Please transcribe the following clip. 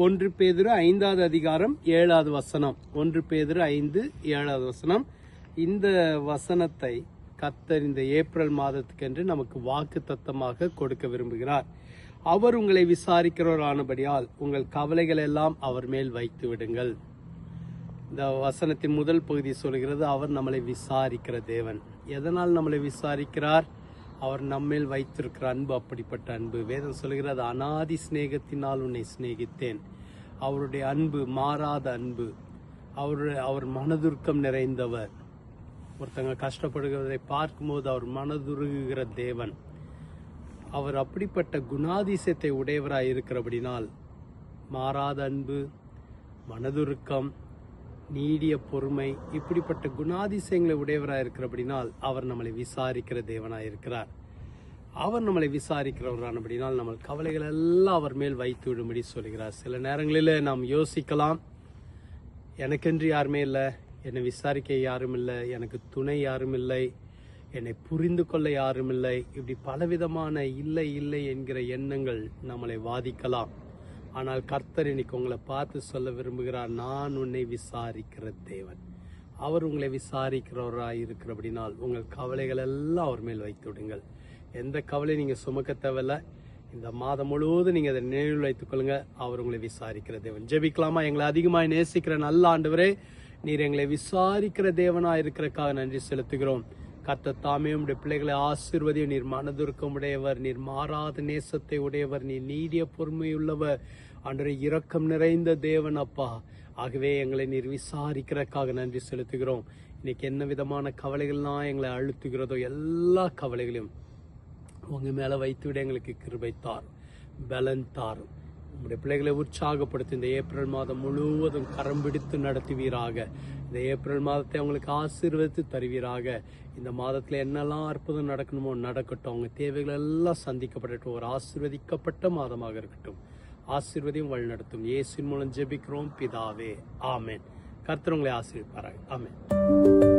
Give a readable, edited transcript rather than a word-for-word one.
1 பேதுரு 5வது அதிகாரம் 7வது வசனம். 1 பேதுரு 5, 7வது வசனம். இந்த வசனத்தை கர்த்தர் இந்த ஏப்ரல் மாதத்துக்கென்று நமக்கு வாக்கு தத்தமாக கொடுக்க விரும்புகிறார். அவர் உங்களை விசாரிக்கிறவரானபடியால் உங்கள் கவலைகள் எல்லாம் அவர் மேல் வைத்து விடுங்கள். இந்த வசனத்தின் முதல் பகுதி சொல்கிறது, அவர் நம்மளை விசாரிக்கிற தேவன். எதனால் நம்மளை விசாரிக்கிறார்? அவர் நம்மேல் வைத்திருக்கிற அன்பு அப்படிப்பட்ட அன்பு. வேதம் சொல்கிறது, அநாதி சிநேகத்தினால் உன்னை சிநேகித்தேன். அவருடைய அன்பு மாறாத அன்பு. அவர் மனதுருக்கம் நிறைந்தவர். ஒருத்தங்க கஷ்டப்படுகிறதை பார்க்கும்போது அவர் மனதுருகுகிற தேவன். அவர் அப்படிப்பட்ட குணாதிசயத்தை உடையவராய் இருக்கிறபடினால் மாறாத அன்பு, மனதுருக்கம், நீடிய பொறுமை, இப்படிப்பட்ட குணாதிசயங்களை உடையவராக இருக்கிறபடினால் அவர் நம்மளை விசாரிக்கிற தேவனாக இருக்கிறார். அவர் நம்மளை விசாரிக்கிறவரானபடினால் நம்ம கவலைகள் எல்லாம் அவர் மேல் வைத்து விடும்படி சொல்கிறார். சில நேரங்களில் நாம் யோசிக்கலாம், எனக்கென்று யாருமே இல்லை, என்னை விசாரிக்க யாரும் இல்லை, எனக்கு துணை யாரும் இல்லை, என்னை புரிந்து கொள்ள யாரும் இல்லை, இப்படி பலவிதமான இல்லை இல்லை என்கிற எண்ணங்கள் நம்மளை வாதிக்கலாம். ஆனால் கர்த்தர் இன்னைக்கு உங்களை பார்த்து சொல்ல விரும்புகிறார், நான் உன்னை விசாரிக்கிற தேவன். அவர் உங்களை விசாரிக்கிறவராய் இருக்கிறபடினால் உங்கள் கவலைகள் எல்லாம் அவர் மேல் வைத்து விடுங்கள். எந்த கவலை நீங்கள் சுமக்க தேவையில்லை. இந்த மாதம் முழுவதும் நீங்கள் அதை நினைவில் வைத்துக் கொள்ளுங்க. அவர் உங்களை விசாரிக்கிற தேவன். ஜெபிக்கலாமா? எங்களை அதிகமாக நேசிக்கிற நல்ல ஆண்டவரே, நீர் எங்களை விசாரிக்கிற தேவனாக இருக்கிறக்காக நன்றி செலுத்துகிறோம். கர்த்தர் தாமே உடைய பிள்ளைகளை ஆசீர்வதியும். நீர் மனதுருக்கம் உடையவர், நீர் மாறாத நேசத்தை உடையவர், நீர் நீடிய பொறுமையுள்ளவர், அன்றைய இரக்கம் நிறைந்த தேவன் அப்பா. ஆகவே எங்களை நீர் விசாரிக்கிறதுக்காக நன்றி செலுத்துகிறோம். இன்னைக்கு என்ன விதமான கவலைகள்லாம் எங்களை அழுத்துகிறதோ எல்லா கவலைகளையும் உங்க மேல வைத்துவிட எங்களுக்கு கிருபை தாரும், பலன் தாரும். உங்களுடைய பிள்ளைகளை உற்சாகப்படுத்தி இந்த ஏப்ரல் மாதம் முழுவதும் கரம் பிடித்து நடத்துவீராக. இந்த ஏப்ரல் மாதத்தை அவங்களுக்கு ஆசீர்வதித்து தருவீராக. இந்த மாதத்துல என்னெல்லாம் அற்புதம் நடக்கணுமோ நடக்கட்டும். அவங்க தேவைகள் எல்லாம் சந்திக்கப்படட்டும். ஒரு ஆசீர்வதிக்கப்பட்ட மாதமாக இருக்கட்டும். ஆசீர்வதியும் வழி நடத்தும். இயேசுவின் மூலம் ஜெபிக்கிறோம் பிதாவே, ஆமென். கர்த்தர் உங்களை ஆசீர்வதிப்பாராக. ஆமென்.